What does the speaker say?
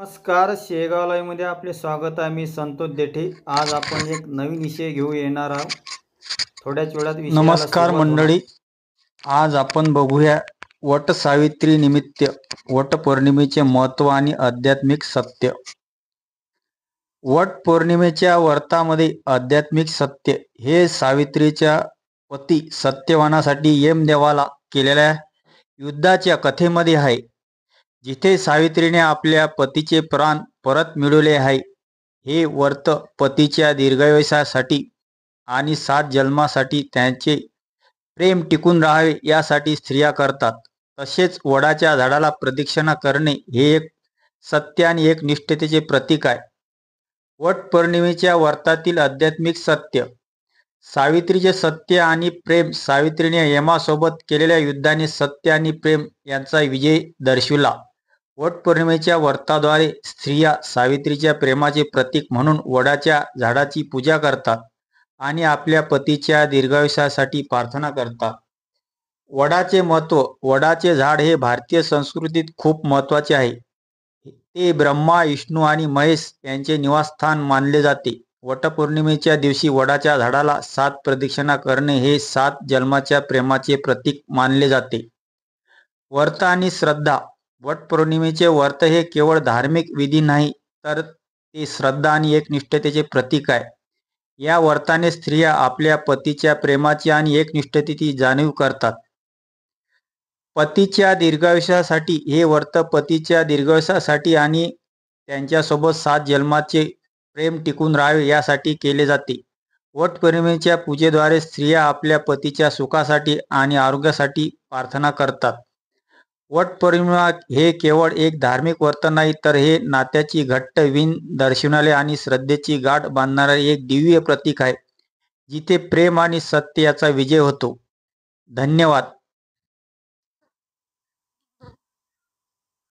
नमस्कार, शेगाव लाईव्हमध्ये आपले स्वागत आहे. मी संतोष देठे. आज आपण एक नवीन विषय घेऊ येणार आहोत. थोड्याच वेळात विषयाला नमस्कार सुरुवात होणार. मंडळी, आज आपण बघूया वट सावित्री निमित्त वटपौर्णिमेचे महत्त्व आणि आध्यात्मिक सत्य. वट पौर्णिमेच्या व्रतामध्ये आध्यात्मिक सत्य हे सावित्रीच्या पती सत्यवानासाठी यमदेवाला केलेल्या युद्धाच्या कथेमध्ये आहे, जिथे सावित्रीने आपल्या पतीचे प्राण परत मिळवले आहे. हे व्रत पतीच्या दीर्घायुष्यासाठी आणि 7 जन्मासाठी त्यांचे प्रेम टिकून राहावे यासाठी स्त्रिया करतात. तसेच वडाच्या झाडाला प्रदक्षिणा करणे हे एक सत्य आणि एक निष्ठतेचे प्रतीक आहे. वट पौर्णिमेच्या व्रतातील आध्यात्मिक सत्य. सावित्रीचे सत्य आणि प्रेम. सावित्रीने यमासोबत केलेल्या युद्धाने सत्य आणि प्रेम यांचा विजय दर्शविला. वटपौर्णिमेच्या व्रताद्वारे स्त्रिया सावित्रीच्या प्रेमाचे प्रतीक म्हणून वडाच्या झाडाची पूजा करतात आणि आपल्या पतीच्या दीर्घायुष्यासाठी प्रार्थना करतात. वडाचे महत्त्व. वडाचे झाड हे भारतीय संस्कृतीत खूप महत्त्वाचे आहे. ते ब्रह्मा, विष्णू आणि महेश यांचे निवासस्थान मानले जाते. वटपौर्णिमेच्या दिवशी वडाच्या झाडाला 7 प्रदक्षिणा करणे हे 7 जन्माच्या प्रेमाचे प्रतीक मानले जाते. व्रत आणि श्रद्धा. वटपौर्णिमेचे व्रत हे केवळ धार्मिक विधी नाही, तर ते श्रद्धा आणि एकनिष्ठतेचे प्रतीक आहे. या व्रताने स्त्रिया आपल्या पतीच्या प्रेमाची आणि एकनिष्ठतेची जाणीव करतात. पतीच्या दीर्घायुष्यासाठी. हे व्रत पतीच्या दीर्घायुष्यासाठी आणि त्यांच्यासोबत 7 जन्माचे प्रेम टिकून राहावे यासाठी केले जाते. वटपौर्णिमेच्या पूजेद्वारे स्त्रिया आपल्या पतीच्या सुखासाठी आणि आरोग्यासाठी प्रार्थना करतात. वटपौर्णिमा हे केवळ एक धार्मिक व्रत नाही, तर हे नात्याची घट्ट वीण दर्शवणारे आणि श्रद्धेची गाठ बांधणारे एक दिव्य प्रतीक आहे, जिथे प्रेम आणि सत्य याचा विजय होतो. धन्यवाद.